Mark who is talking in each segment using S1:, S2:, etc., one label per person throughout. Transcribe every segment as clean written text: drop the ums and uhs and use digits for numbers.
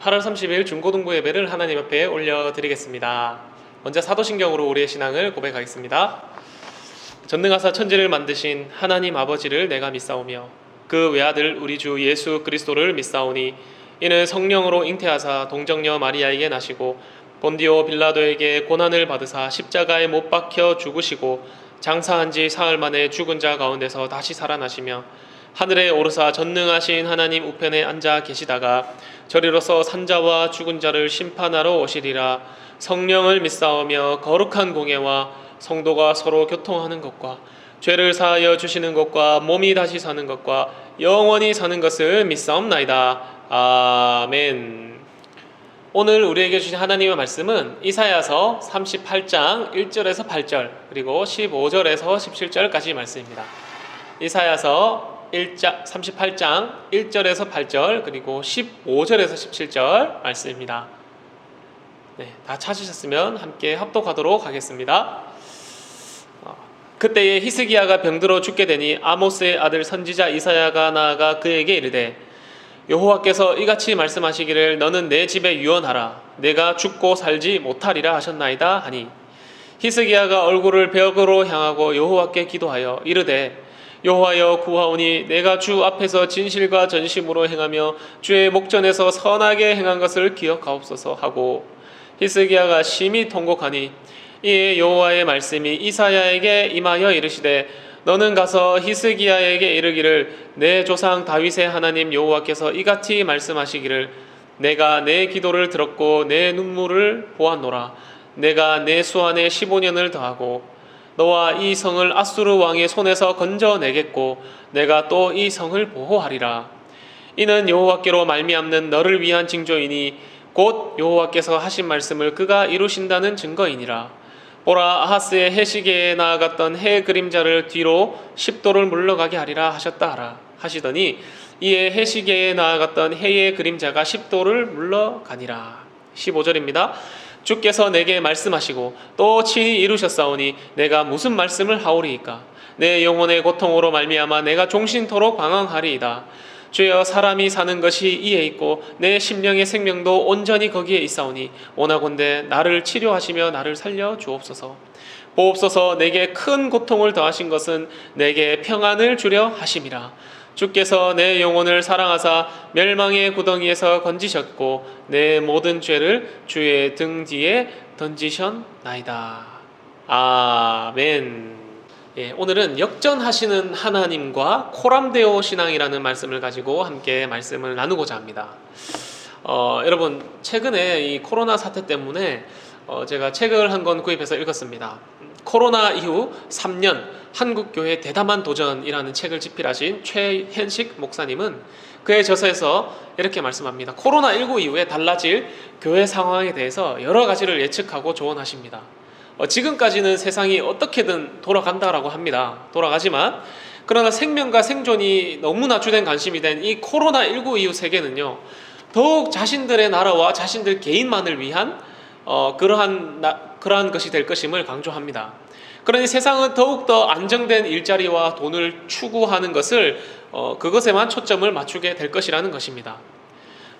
S1: 8월 30일 중고등부 예배를 하나님 앞에 올려드리겠습니다. 먼저 사도신경으로 우리의 신앙을 고백하겠습니다. 전능하사 천지를 만드신 하나님 아버지를 내가 믿사오며 그 외아들 우리 주 예수 그리스도를 믿사오니 이는 성령으로 잉태하사 동정녀 마리아에게 나시고 본디오 빌라도에게 고난을 받으사 십자가에 못 박혀 죽으시고 장사한 지 사흘 만에 죽은 자 가운데서 다시 살아나시며 하늘에 오르사 전능하신 하나님 우편에 앉아 계시다가 저리로서 산자와 죽은 자를 심판하러 오시리라. 성령을 믿사오며 거룩한 공예와 성도가 서로 교통하는 것과 죄를 사하여 주시는 것과 몸이 다시 사는 것과 영원히 사는 것을 믿사옵나이다. 아멘. 오늘 우리에게 주신 하나님의 말씀은 이사야서 38장 1절에서 8절 그리고 15절에서 17절까지 말씀입니다. 이사야서 38장 1절에서 8절 그리고 15절에서 17절 말씀입니다. 네, 다 찾으셨으면 함께 합독하도록 하겠습니다. 그때에 히스기야가 병들어 죽게 되니 아모스의 아들 선지자 이사야가 나아가 그에게 이르되 여호와께서 이같이 말씀하시기를 너는 내 집에 유언하라. 내가 죽고 살지 못하리라 하셨나이다 하니 히스기야가 얼굴을 벽으로 향하고 여호와께 기도하여 이르되 여호와여 구하오니 내가 주 앞에서 진실과 전심으로 행하며 주의 목전에서 선하게 행한 것을 기억하옵소서 하고 히스기야가 심히 통곡하니 이에 여호와의 말씀이 이사야에게 임하여 이르시되 너는 가서 히스기야에게 이르기를 내 조상 다윗의 하나님 여호와께서 이같이 말씀하시기를 내가 내 기도를 들었고 내 눈물을 보았노라. 내가 내 수완에 15년을 더하고 너와 이 성을 아수르 왕의 손에서 건져내겠고 내가 또 이 성을 보호하리라. 이는 여호와께로 말미암는 너를 위한 징조이니 곧 여호와께서 하신 말씀을 그가 이루신다는 증거이니라. 보라 아하스의 해시계에 나아갔던 해 그림자를 뒤로 10도를 물러가게 하리라 하셨다 하라 하시더니 이에 해시계에 나아갔던 해의 그림자가 10도를 물러가니라. 15절입니다. 주께서 내게 말씀하시고 또 친히 이루셨사오니 내가 무슨 말씀을 하오리이까. 내 영혼의 고통으로 말미암아 내가 종신토록 방황하리이다. 주여 사람이 사는 것이 이에 있고 내 심령의 생명도 온전히 거기에 있사오니 원하건대 나를 치료하시며 나를 살려 주옵소서. 보옵소서. 내게 큰 고통을 더하신 것은 내게 평안을 주려 하심이라. 주께서 내 영혼을 사랑하사 멸망의 구덩이에서 건지셨고 내 모든 죄를 주의 등 뒤에 던지셨나이다. 아멘. 예, 오늘은 역전하시는 하나님과 코람데오 신앙이라는 말씀을 가지고 함께 말씀을 나누고자 합니다. 여러분 최근에 이 코로나 사태 때문에 제가 책을 한 권 구입해서 읽었습니다. 코로나 이후 3년 한국교회 대담한 도전이라는 책을 집필하신 최현식 목사님은 그의 저서에서 이렇게 말씀합니다. 코로나19 이후에 달라질 교회 상황에 대해서 여러 가지를 예측하고 조언하십니다. 지금까지는 세상이 어떻게든 돌아간다라고 합니다. 돌아가지만 그러나 생명과 생존이 너무나 주된 관심이 된 이 코로나19 이후 세계는요, 더욱 자신들의 나라와 자신들 개인만을 위한 그러한 것이 될 것임을 강조합니다. 그러니 세상은 더욱더 안정된 일자리와 돈을 추구하는 것을 그것에만 초점을 맞추게 될 것이라는 것입니다.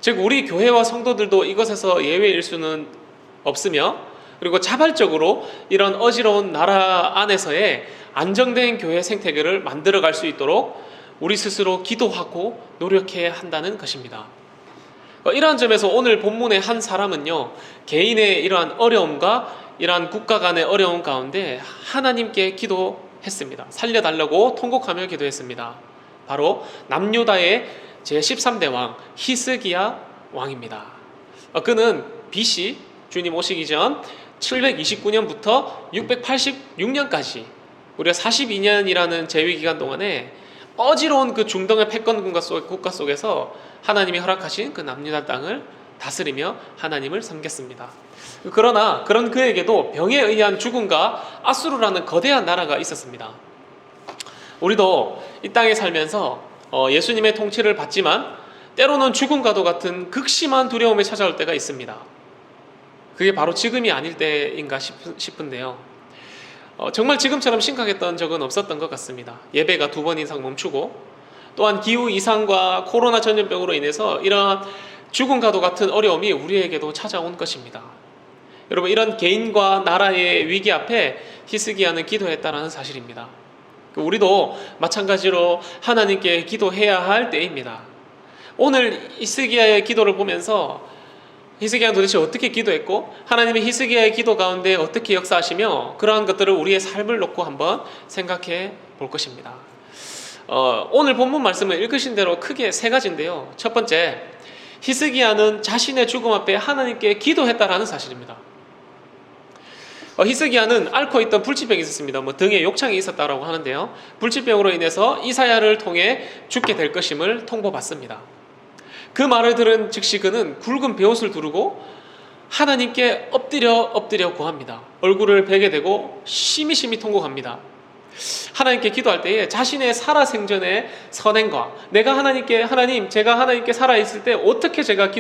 S1: 즉 우리 교회와 성도들도 이것에서 예외일 수는 없으며 그리고 자발적으로 이런 어지러운 나라 안에서의 안정된 교회 생태계를 만들어갈 수 있도록 우리 스스로 기도하고 노력해야 한다는 것입니다. 이러한 점에서 오늘 본문의 한 사람은요, 개인의 이러한 어려움과 이러한 국가 간의 어려움 가운데 하나님께 기도했습니다. 살려달라고 통곡하며 기도했습니다. 바로 남유다의 제13대 왕 히스기야 왕입니다. 그는 BC 주님 오시기 전 729년부터 686년까지 무려 42년이라는 재위기간 동안에 어지러운 그 중동의 패권 국가 속에서 하나님이 허락하신 그 남유다 땅을 다스리며 하나님을 섬겼습니다. 그러나 그런 그에게도 병에 의한 죽음과 아수르라는 거대한 나라가 있었습니다. 우리도 이 땅에 살면서 예수님의 통치를 받지만 때로는 죽음과도 같은 극심한 두려움이 찾아올 때가 있습니다. 그게 바로 지금이 아닐 때인가 싶은데요. 정말 지금처럼 심각했던 적은 없었던 것 같습니다. 예배가 2번 이상 멈추고 또한 기후 이상과 코로나 전염병으로 인해서 이러한 죽음과도 같은 어려움이 우리에게도 찾아온 것입니다. 여러분, 이런 개인과 나라의 위기 앞에 히스기야는 기도했다는 사실입니다. 우리도 마찬가지로 하나님께 기도해야 할 때입니다. 오늘 히스기야의 기도를 보면서 히스기야는 도대체 어떻게 기도했고 하나님의 히스기야의 기도 가운데 어떻게 역사하시며 그러한 것들을 우리의 삶을 놓고 한번 생각해 볼 것입니다. 오늘 본문 말씀을 읽으신 대로 크게 세 가지인데요. 첫 번째, 히스기야는 자신의 죽음 앞에 하나님께 기도했다라는 사실입니다. 히스기야는 앓고 있던 불치병이 있었습니다. 등에 욕창이 있었다고 하는데요. 불치병으로 인해서 이사야를 통해 죽게 될 것임을 통보받습니다. 그 말을 들은 즉시 그는 굵은 베옷을 두르고 하나님께 엎드려 구합니다. 얼굴을 베게 되고 심히 통곡합니다. 하나님께 기도할 때에 자신의 살아생전의 선행과 하나님 제가 하나님께 살아있을 때 어떻게 제가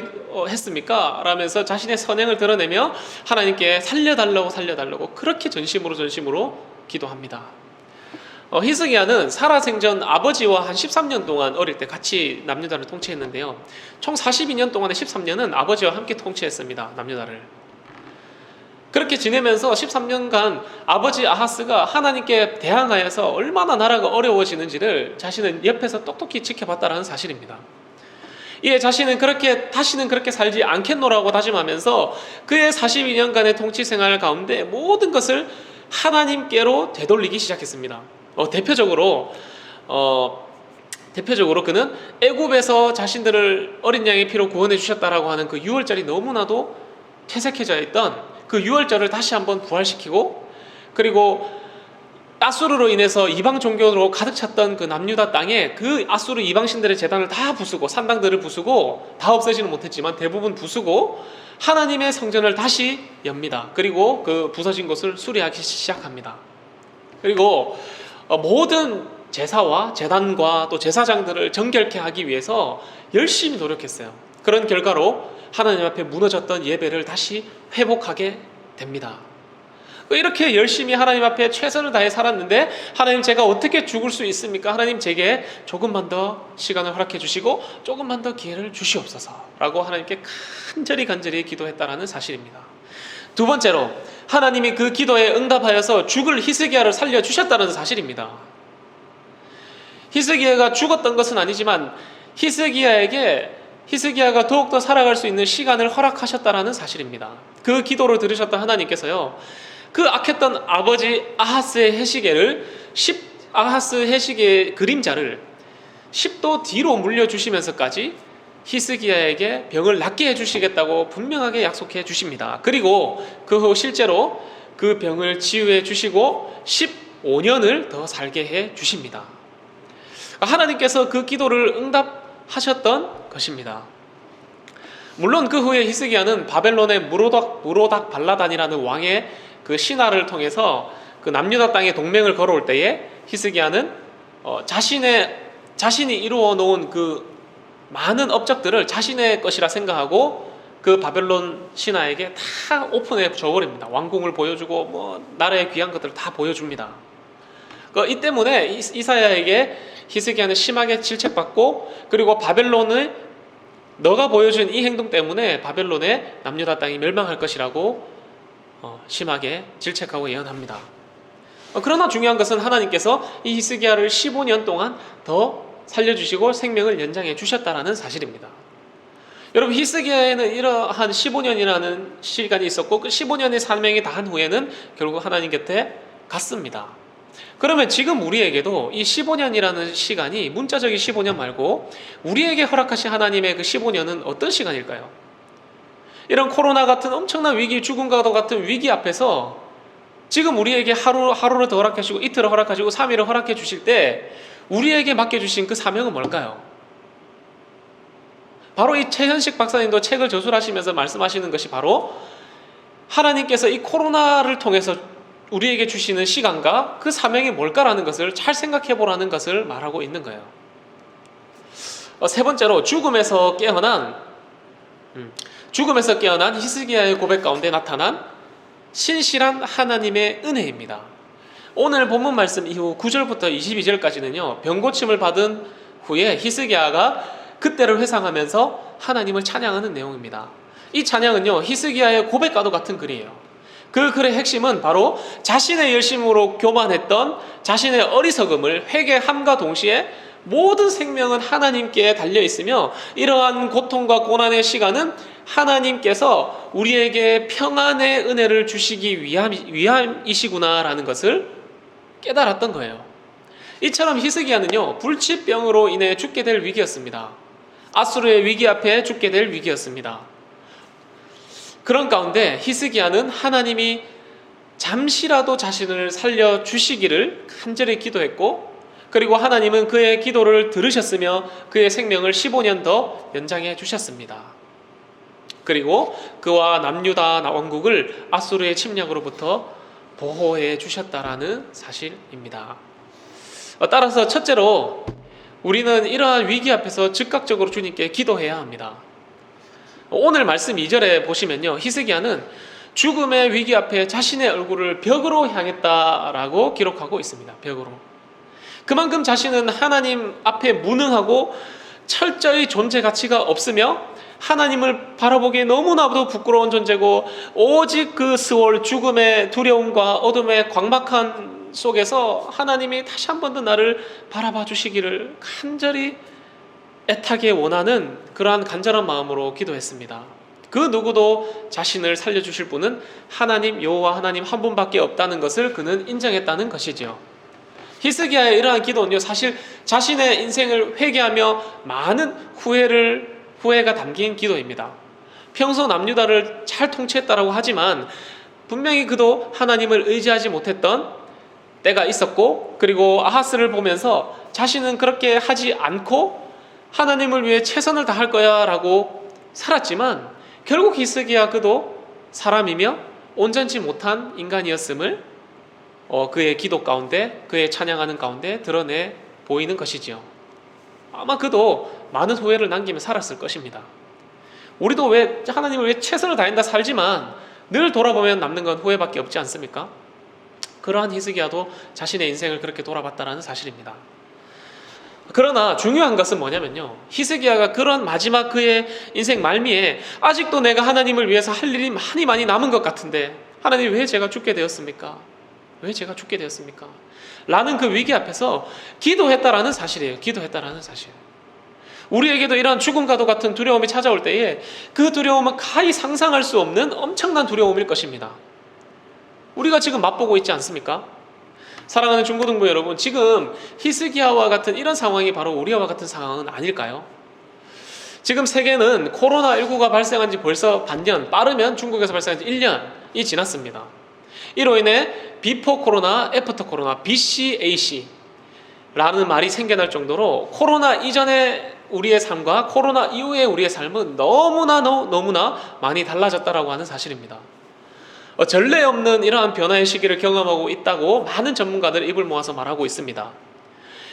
S1: 했습니까? 라면서 자신의 선행을 드러내며 하나님께 살려달라고 그렇게 전심으로 기도합니다. 히스기야는 살아생전 아버지와 한 13년 동안 어릴 때 같이 남유다를 통치했는데요. 총 42년 동안의 13년은 아버지와 함께 통치했습니다. 남유다를. 그렇게 지내면서 13년간 아버지 아하스가 하나님께 대항하여서 얼마나 나라가 어려워지는지를 자신은 옆에서 똑똑히 지켜봤다는 사실입니다. 이에 자신은 다시는 그렇게 살지 않겠노라고 다짐하면서 그의 42년간의 통치 생활 가운데 모든 것을 하나님께로 되돌리기 시작했습니다. 대표적으로 그는 애굽에서 자신들을 어린 양의 피로 구원해 주셨다라고 하는 그 유월절이 너무나도 퇴색해져 있던 그 유월절을 다시 한번 부활시키고, 그리고 아수르로 인해서 이방 종교로 가득 찼던 그 남유다 땅에 그 아수르 이방신들의 제단을 다 부수고 산당들을 부수고, 다 없애지는 못했지만 대부분 부수고 하나님의 성전을 다시 엽니다. 그리고 그 부서진 것을 수리하기 시작합니다. 그리고 모든 제사와 제단과 또 제사장들을 정결케 하기 위해서 열심히 노력했어요. 그런 결과로 하나님 앞에 무너졌던 예배를 다시 회복하게 됩니다. 이렇게 열심히 하나님 앞에 최선을 다해 살았는데, 하나님 제가 어떻게 죽을 수 있습니까? 하나님 제게 조금만 더 시간을 허락해 주시고 조금만 더 기회를 주시옵소서 라고 하나님께 간절히 기도했다라는 사실입니다. 두 번째로, 하나님이 그 기도에 응답하여서 죽을 히스기야를 살려주셨다는 사실입니다. 히스기야가 죽었던 것은 아니지만 히스기야가 더욱더 살아갈 수 있는 시간을 허락하셨다라는 사실입니다. 그 기도를 들으셨던 하나님께서요, 그 악했던 아버지 아하스의 해시계의 그림자를 10도 뒤로 물려주시면서까지 히스기야에게 병을 낫게 해주시겠다고 분명하게 약속해 주십니다. 그리고 그 후 실제로 그 병을 치유해 주시고 15년을 더 살게 해 주십니다. 하나님께서 그 기도를 응답하셨던 것입니다. 물론 그 후에 히스기야는 바벨론의 무로닥 발라단이라는 왕의 그 신하를 통해서 그 남유다 땅에 동맹을 걸어올 때에 히스기야는 자신이 이루어 놓은 그 많은 업적들을 자신의 것이라 생각하고 그 바벨론 신하에게 다 오픈해 줘버립니다. 왕궁을 보여주고 나라의 귀한 것들을 다 보여줍니다. 이 때문에 이사야에게 히스기야는 심하게 질책받고, 그리고 바벨론의 너가 보여준 이 행동 때문에 바벨론의 남유다 땅이 멸망할 것이라고 심하게 질책하고 예언합니다. 그러나 중요한 것은 하나님께서 이 히스기야를 15년 동안 더 살려주시고 생명을 연장해 주셨다는 사실입니다. 여러분, 히스기야에는 이러한 15년이라는 시간이 있었고, 그 15년의 사명이 다한 후에는 결국 하나님 곁에 갔습니다. 그러면 지금 우리에게도 이 15년이라는 시간이 문자적인 15년 말고 우리에게 허락하신 하나님의 그 15년은 어떤 시간일까요? 이런 코로나 같은 엄청난 위기, 죽음과도 같은 위기 앞에서 지금 우리에게 하루를 더 허락해 주시고 이틀을 허락해 주시고 3일을 허락해 주실 때 우리에게 맡겨주신 그 사명은 뭘까요? 바로 이 최현식 박사님도 책을 저술하시면서 말씀하시는 것이 바로 하나님께서 이 코로나를 통해서 우리에게 주시는 시간과 그 사명이 뭘까라는 것을 잘 생각해 보라는 것을 말하고 있는 거예요. 세 번째로, 죽음에서 깨어난 히스기야의 고백 가운데 나타난 신실한 하나님의 은혜입니다. 오늘 본문 말씀 이후 9절부터 22절까지는요, 병고침을 받은 후에 히스기야가 그때를 회상하면서 하나님을 찬양하는 내용입니다. 이 찬양은요, 히스기야의 고백과도 같은 글이에요. 그 글의 핵심은 바로 자신의 열심으로 교만했던 자신의 어리석음을 회개함과 동시에 모든 생명은 하나님께 달려 있으며 이러한 고통과 고난의 시간은 하나님께서 우리에게 평안의 은혜를 주시기 위함이시구나라는 것을 깨달았던 거예요. 이처럼 히스기야는요, 불치병으로 인해 죽게 될 위기였습니다. 아수르의 위기 앞에 죽게 될 위기였습니다. 그런 가운데 히스기야는 하나님이 잠시라도 자신을 살려주시기를 간절히 기도했고, 그리고 하나님은 그의 기도를 들으셨으며 그의 생명을 15년 더 연장해 주셨습니다. 그리고 그와 남유다 왕국을 아수르의 침략으로부터 보호해 주셨다라는 사실입니다. 따라서 첫째로 우리는 이러한 위기 앞에서 즉각적으로 주님께 기도해야 합니다. 오늘 말씀 2절에 보시면요, 히스기야는 죽음의 위기 앞에 자신의 얼굴을 벽으로 향했다라고 기록하고 있습니다. 벽으로. 그만큼 자신은 하나님 앞에 무능하고 철저히 존재 가치가 없으며 하나님을 바라보기에 너무나도 부끄러운 존재고 오직 그 스월 죽음의 두려움과 어둠의 광박한 속에서 하나님이 다시 한 번 더 나를 바라봐 주시기를 간절히 애타게 원하는 그러한 간절한 마음으로 기도했습니다. 그 누구도 자신을 살려주실 분은 하나님, 여호와 하나님 한 분밖에 없다는 것을 그는 인정했다는 것이죠. 히스기야의 이러한 기도는요, 사실 자신의 인생을 회개하며 많은 후회가 담긴 기도입니다. 평소 남유다를 잘 통치했다라고 하지만 분명히 그도 하나님을 의지하지 못했던 때가 있었고, 그리고 아하스를 보면서 자신은 그렇게 하지 않고 하나님을 위해 최선을 다할 거야 라고 살았지만 결국 히스기야 그도 사람이며 온전치 못한 인간이었음을 그의 기도 가운데, 그의 찬양하는 가운데 드러내 보이는 것이지요. 아마 그도 많은 후회를 남기며 살았을 것입니다. 우리도 왜 하나님을 위해 최선을 다한다 살지만 늘 돌아보면 남는 건 후회밖에 없지 않습니까? 그러한 히스기야도 자신의 인생을 그렇게 돌아봤다는 사실입니다. 그러나 중요한 것은 뭐냐면요, 히스기야가 그런 마지막 그의 인생 말미에 아직도 내가 하나님을 위해서 할 일이 많이 남은 것 같은데 하나님 왜 제가 죽게 되었습니까? 왜 제가 죽게 되었습니까? 라는 그 위기 앞에서 기도했다라는 사실이에요. 기도했다라는 사실. 우리에게도 이러한 죽음과도 같은 두려움이 찾아올 때에 그 두려움은 가히 상상할 수 없는 엄청난 두려움일 것입니다. 우리가 지금 맛보고 있지 않습니까? 사랑하는 중고등부 여러분, 지금 히스기야와 같은 이런 상황이 바로 우리와 같은 상황은 아닐까요? 지금 세계는 코로나19가 발생한 지 벌써 반년, 빠르면 중국에서 발생한 지 1년이 지났습니다. 이로 인해 비포 코로나, 애프터 코로나, BCAC 라는 말이 생겨날 정도로 코로나 이전의 우리의 삶과 코로나 이후의 우리의 삶은 너무나 많이 달라졌다라고 하는 사실입니다. 전례 없는 이러한 변화의 시기를 경험하고 있다고 많은 전문가들이 입을 모아서 말하고 있습니다.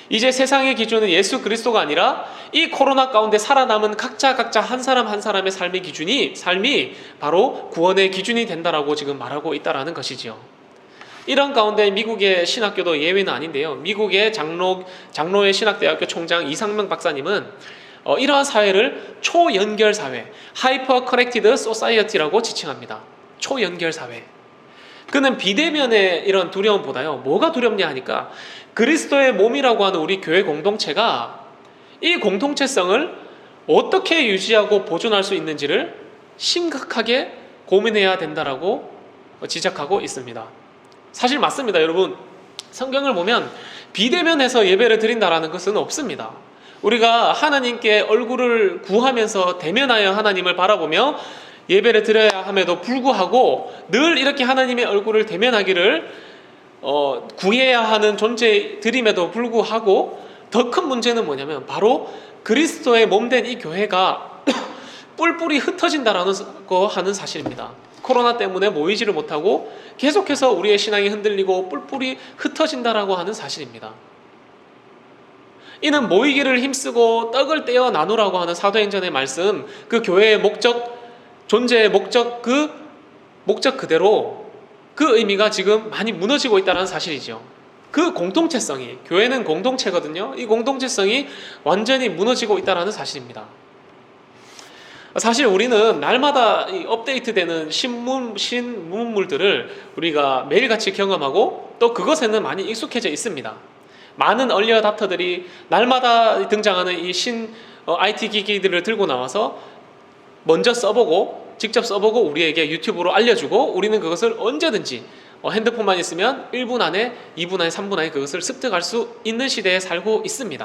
S1: 이제 세상의 기준은 예수 그리스도가 아니라 이 코로나 가운데 살아남은 각자 한 사람 한 사람의 삶이 바로 구원의 기준이 된다라고 지금 말하고 있다라는 것이지요. 이런 가운데 미국의 신학교도 예외는 아닌데요. 미국의 장로회 신학대학교 총장 이상명 박사님은 이러한 사회를 초연결 사회, 하이퍼 커넥티드 소사이어티라고 지칭합니다. 초연결 사회. 그는 비대면의 이런 두려움보다요, 뭐가 두렵냐 하니까 그리스도의 몸이라고 하는 우리 교회 공동체가 이 공동체성을 어떻게 유지하고 보존할 수 있는지를 심각하게 고민해야 된다라고 지적하고 있습니다. 사실 맞습니다. 여러분, 성경을 보면 비대면에서 예배를 드린다라는 것은 없습니다. 우리가 하나님께 얼굴을 구하면서 대면하여 하나님을 바라보며 예배를 드려야 함에도 불구하고 늘 이렇게 하나님의 얼굴을 대면하기를 구해야 하는 존재들임에도 불구하고 더 큰 문제는 뭐냐면 바로 그리스도의 몸된 이 교회가 뿔뿔이 흩어진다라는 거 하는 사실입니다. 코로나 때문에 모이지를 못하고 계속해서 우리의 신앙이 흔들리고 뿔뿔이 흩어진다라고 하는 사실입니다. 이는 모이기를 힘쓰고 떡을 떼어 나누라고 하는 사도행전의 말씀, 그 교회의 목적, 존재의 목적, 그 목적 그대로 그 의미가 지금 많이 무너지고 있다는 사실이죠. 그 공동체성이, 교회는 공동체거든요. 이 공동체성이 완전히 무너지고 있다는 사실입니다. 사실 우리는 날마다 업데이트되는 신문물들을 우리가 매일같이 경험하고 또 그것에는 많이 익숙해져 있습니다. 많은 얼리 어답터들이 날마다 등장하는 이 IT 기기들을 들고 나와서 먼저 써보고 직접 써보고 우리에게 유튜브로 알려주고 우리는 그것을 언제든지 핸드폰만 있으면 1분 안에 2분 안에 3분 안에 그것을 습득할 수 있는 시대에 살고 있습니다.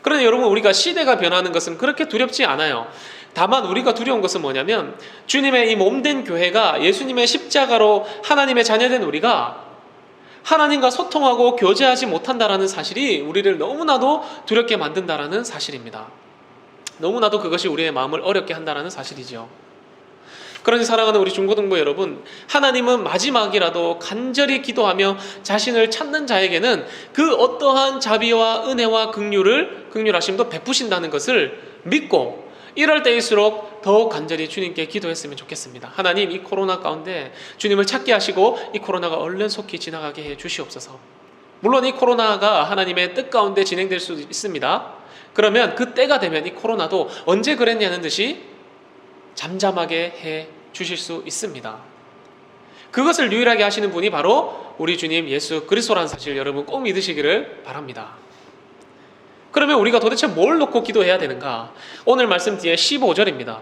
S1: 그런데 여러분, 우리가 시대가 변하는 것은 그렇게 두렵지 않아요. 다만 우리가 두려운 것은 뭐냐면 주님의 이 몸된 교회가 예수님의 십자가로 하나님의 자녀된 우리가 하나님과 소통하고 교제하지 못한다라는 사실이 우리를 너무나도 두렵게 만든다라는 사실입니다. 너무나도 그것이 우리의 마음을 어렵게 한다라는 사실이죠. 그러니 사랑하는 우리 중고등부 여러분, 하나님은 마지막이라도 간절히 기도하며 자신을 찾는 자에게는 그 어떠한 자비와 은혜와 긍휼하심도 베푸신다는 것을 믿고 이럴 때일수록 더욱 간절히 주님께 기도했으면 좋겠습니다. 하나님, 이 코로나 가운데 주님을 찾게 하시고 이 코로나가 얼른 속히 지나가게 해 주시옵소서. 물론 이 코로나가 하나님의 뜻 가운데 진행될 수 있습니다. 그러면 그 때가 되면 이 코로나도 언제 그랬냐는 듯이 잠잠하게 해 주실 수 있습니다. 그것을 유일하게 하시는 분이 바로 우리 주님 예수 그리스도라는 사실 여러분 꼭 믿으시기를 바랍니다. 그러면 우리가 도대체 뭘 놓고 기도해야 되는가? 오늘 말씀 뒤에 15절입니다.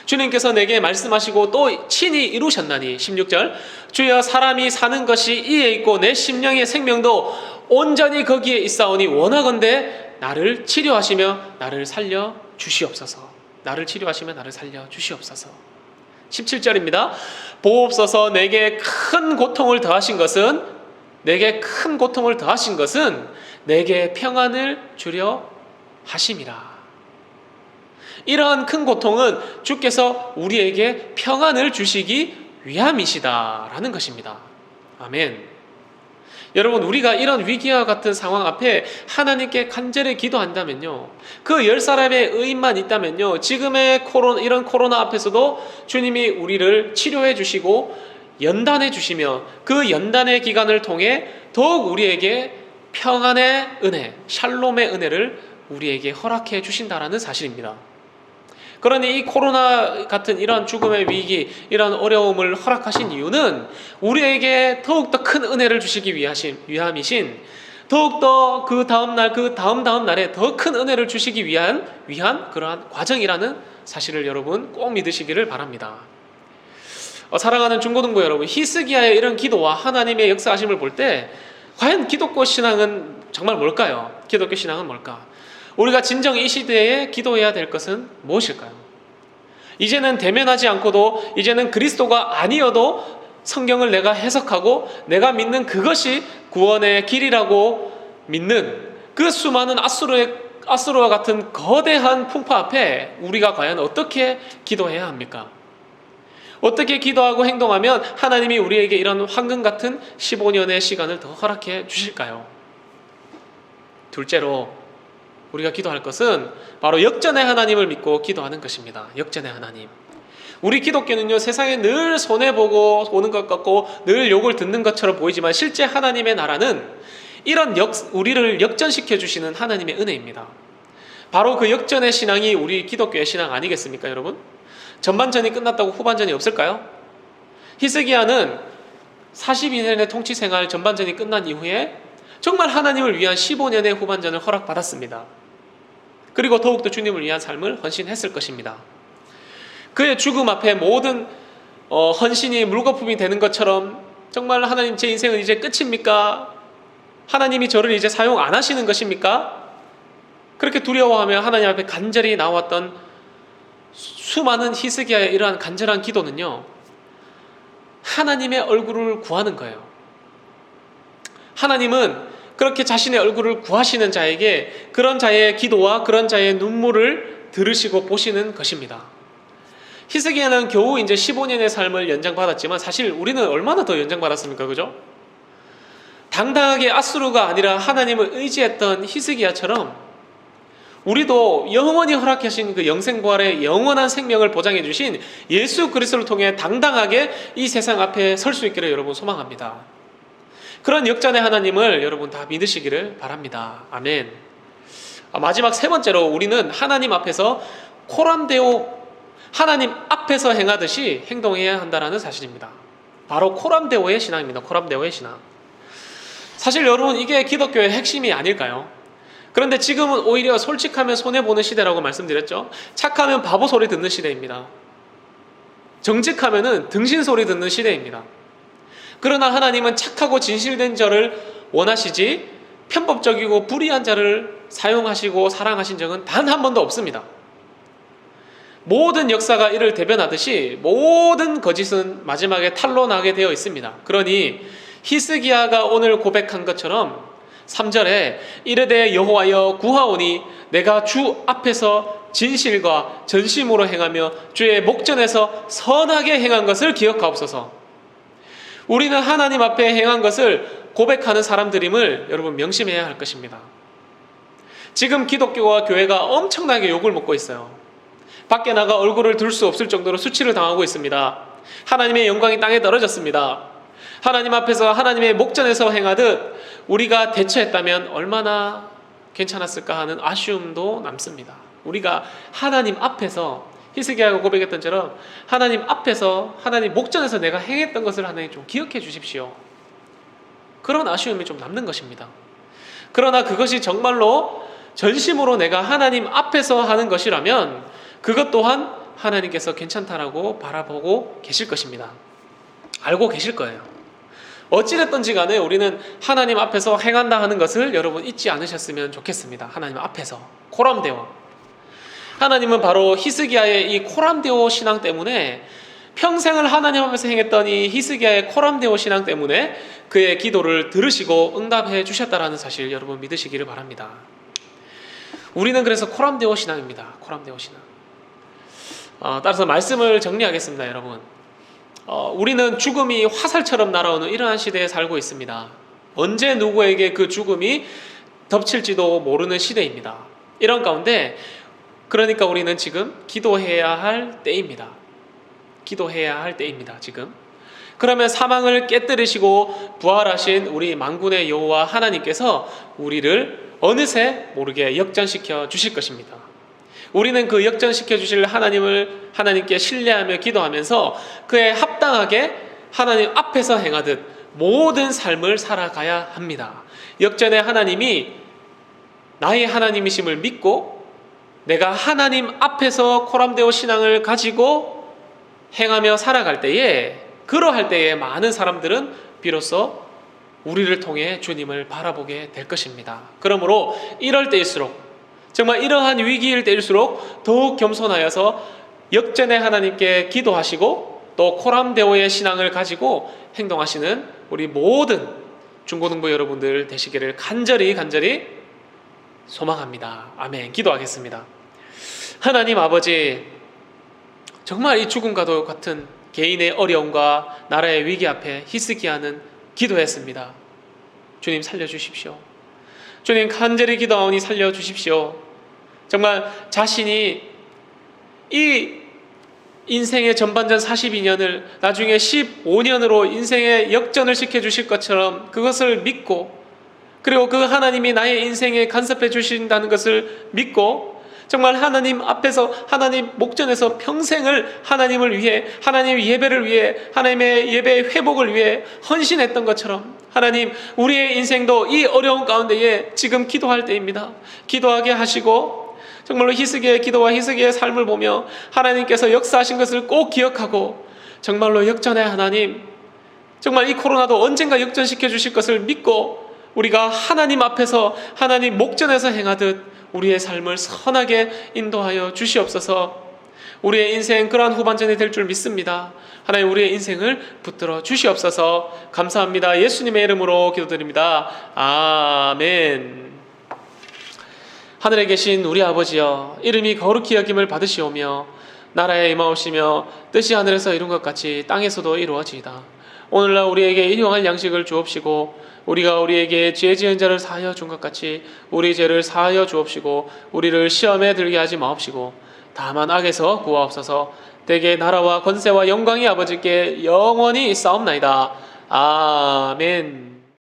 S1: 주님께서 내게 말씀하시고 또 친히 이루셨나니 16절 주여 사람이 사는 것이 이에 있고 내 심령의 생명도 온전히 거기에 있사오니 원하건대 나를 치료하시며 나를 살려 주시옵소서. 나를 치료하시며 나를 살려 주시옵소서. 17절입니다. 보옵소서 내게 큰 고통을 더하신 것은 내게 평안을 주려 하심이라. 이러한 큰 고통은 주께서 우리에게 평안을 주시기 위함이시다라는 것입니다. 아멘. 여러분, 우리가 이런 위기와 같은 상황 앞에 하나님께 간절히 기도한다면요, 그 10사람의 의인만 있다면요, 지금의 이런 코로나 앞에서도 주님이 우리를 치료해 주시고 연단해 주시며 그 연단의 기간을 통해 더욱 우리에게 평안의 은혜, 샬롬의 은혜를 우리에게 허락해 주신다라는 사실입니다. 그러니 이 코로나 같은 이런 죽음의 위기, 이런 어려움을 허락하신 이유는 우리에게 더욱더 큰 은혜를 주시기 위함이신, 더욱더 그 다음날, 그 다음 날에 더 큰 은혜를 주시기 위한 그러한 과정이라는 사실을 여러분 꼭 믿으시기를 바랍니다. 사랑하는 중고등부 여러분, 히스기야의 이런 기도와 하나님의 역사하심을 볼 때 과연 기독교 신앙은 정말 뭘까요? 기독교 신앙은 뭘까? 우리가 진정 이 시대에 기도해야 될 것은 무엇일까요? 이제는 대면하지 않고도, 이제는 그리스도가 아니어도 성경을 내가 해석하고 내가 믿는 그것이 구원의 길이라고 믿는 그 수많은 아수르와 같은 거대한 풍파 앞에 우리가 과연 어떻게 기도해야 합니까? 어떻게 기도하고 행동하면 하나님이 우리에게 이런 황금 같은 15년의 시간을 더 허락해 주실까요? 둘째로 우리가 기도할 것은 바로 역전의 하나님을 믿고 기도하는 것입니다. 역전의 하나님. 우리 기독교는요, 세상에 늘 손해보고 오는 것 같고 늘 욕을 듣는 것처럼 보이지만 실제 하나님의 나라는 이런 우리를 역전시켜 주시는 하나님의 은혜입니다. 바로 그 역전의 신앙이 우리 기독교의 신앙 아니겠습니까, 여러분? 전반전이 끝났다고 후반전이 없을까요? 히스기야는 42년의 통치 생활 전반전이 끝난 이후에 정말 하나님을 위한 15년의 후반전을 허락받았습니다. 그리고 더욱더 주님을 위한 삶을 헌신했을 것입니다. 그의 죽음 앞에 모든 헌신이 물거품이 되는 것처럼 정말 하나님, 제 인생은 이제 끝입니까? 하나님이 저를 이제 사용 안 하시는 것입니까? 그렇게 두려워하며 하나님 앞에 간절히 나왔던 수많은 히스기야의 이러한 간절한 기도는요, 하나님의 얼굴을 구하는 거예요. 하나님은 그렇게 자신의 얼굴을 구하시는 자에게 그런 자의 기도와 그런 자의 눈물을 들으시고 보시는 것입니다. 히스기야는 겨우 이제 15년의 삶을 연장받았지만 사실 우리는 얼마나 더 연장받았습니까? 그죠? 당당하게 아수르가 아니라 하나님을 의지했던 히스기야처럼 우리도 영원히 허락하신 그 영생부활의 영원한 생명을 보장해 주신 예수 그리스도를 통해 당당하게 이 세상 앞에 설 수 있기를 여러분 소망합니다. 그런 역전의 하나님을 여러분 다 믿으시기를 바랍니다. 아멘. 마지막 세 번째로 우리는 하나님 앞에서 코람데오, 하나님 앞에서 행하듯이 행동해야 한다는 사실입니다. 바로 코람데오의 신앙입니다. 코람데오의 신앙. 사실 여러분 이게 기독교의 핵심이 아닐까요? 그런데 지금은 오히려 솔직하면 손해보는 시대라고 말씀드렸죠. 착하면 바보 소리 듣는 시대입니다. 정직하면은 등신 소리 듣는 시대입니다. 그러나 하나님은 착하고 진실된 자를 원하시지 편법적이고 불의한 자를 사용하시고 사랑하신 적은 단 한 번도 없습니다. 모든 역사가 이를 대변하듯이 모든 거짓은 마지막에 탄로나게 되어 있습니다. 그러니 히스기야가 오늘 고백한 것처럼 3절에 이르되 여호와여 구하오니 내가 주 앞에서 진실과 전심으로 행하며 주의 목전에서 선하게 행한 것을 기억하옵소서. 우리는 하나님 앞에 행한 것을 고백하는 사람들임을 여러분 명심해야 할 것입니다. 지금 기독교와 교회가 엄청나게 욕을 먹고 있어요. 밖에 나가 얼굴을 들 수 없을 정도로 수치를 당하고 있습니다. 하나님의 영광이 땅에 떨어졌습니다. 하나님 앞에서 하나님의 목전에서 행하듯 우리가 대처했다면 얼마나 괜찮았을까 하는 아쉬움도 남습니다. 우리가 하나님 앞에서 히스기야가 고백했던 처럼 하나님 앞에서 하나님 목전에서 내가 행했던 것을 하나님 좀 기억해 주십시오. 그런 아쉬움이 좀 남는 것입니다. 그러나 그것이 정말로 전심으로 내가 하나님 앞에서 하는 것이라면 그것 또한 하나님께서 괜찮다라고 바라보고 계실 것입니다. 알고 계실 거예요. 어찌됐든지 간에 우리는 하나님 앞에서 행한다 하는 것을 여러분 잊지 않으셨으면 좋겠습니다. 하나님 앞에서 코람데오. 하나님은 바로 히스기야의 이 코람데오 신앙 때문에 평생을 하나님 앞에서 행했던 이 히스기야의 코람데오 신앙 때문에 그의 기도를 들으시고 응답해 주셨다라는 사실 여러분 믿으시기를 바랍니다. 우리는 그래서 코람데오 신앙입니다. 코람데오 신앙. 따라서 말씀을 정리하겠습니다, 여러분. 우리는 죽음이 화살처럼 날아오는 이러한 시대에 살고 있습니다. 언제 누구에게 그 죽음이 덮칠지도 모르는 시대입니다. 이런 가운데 그러니까 우리는 지금 기도해야 할 때입니다. 기도해야 할 때입니다, 지금. 그러면 사망을 깨뜨리시고 부활하신 우리 만군의 여호와 하나님께서 우리를 어느새 모르게 역전시켜 주실 것입니다. 우리는 그 역전시켜 주실 하나님께 신뢰하며 기도하면서 그에 합당하게 하나님 앞에서 행하듯 모든 삶을 살아가야 합니다. 역전의 하나님이 나의 하나님이심을 믿고 내가 하나님 앞에서 코람데오 신앙을 가지고 행하며 살아갈 때에, 그러할 때에 많은 사람들은 비로소 우리를 통해 주님을 바라보게 될 것입니다. 그러므로 이럴 때일수록, 정말 이러한 위기일 때일수록 더욱 겸손하여서 역전의 하나님께 기도하시고 또 코람데오의 신앙을 가지고 행동하시는 우리 모든 중고등부 여러분들 되시기를 간절히 소망합니다. 아멘. 기도하겠습니다. 하나님 아버지, 정말 이 죽음과도 같은 개인의 어려움과 나라의 위기 앞에 히스기야는 기도했습니다. 주님 살려주십시오. 주님 간절히 기도하오니 살려주십시오. 정말 자신이 이 인생의 전반전 42년을 나중에 15년으로 인생의 역전을 시켜주실 것처럼 그것을 믿고, 그리고 그 하나님이 나의 인생에 간섭해 주신다는 것을 믿고 정말 하나님 앞에서 하나님 목전에서 평생을 하나님을 위해, 하나님 예배를 위해, 하나님의 예배의 회복을 위해 헌신했던 것처럼 하나님 우리의 인생도 이 어려운 가운데에 지금 기도할 때입니다. 기도하게 하시고 정말로 히스기야의 기도와 히스기야의 삶을 보며 하나님께서 역사하신 것을 꼭 기억하고 정말로 역전의 하나님, 정말 이 코로나도 언젠가 역전시켜 주실 것을 믿고 우리가 하나님 앞에서 하나님 목전에서 행하듯 우리의 삶을 선하게 인도하여 주시옵소서. 우리의 인생 그러한 후반전이 될 줄 믿습니다. 하나님 우리의 인생을 붙들어 주시옵소서. 감사합니다. 예수님의 이름으로 기도드립니다. 아멘. 하늘에 계신 우리 아버지여, 이름이 거룩히 여김을 받으시오며 나라에 임하오시며 뜻이 하늘에서 이룬 것 같이 땅에서도 이루어지이다. 오늘날 우리에게 일용할 양식을 주옵시고 우리가 우리에게 죄 지은 자를 사하여 준 것 같이 우리 죄를 사하여 주옵시고 우리를 시험에 들게 하지 마옵시고 다만 악에서 구하옵소서. 대개 나라와 권세와 영광이 아버지께 영원히 있사옵나이다. 아멘.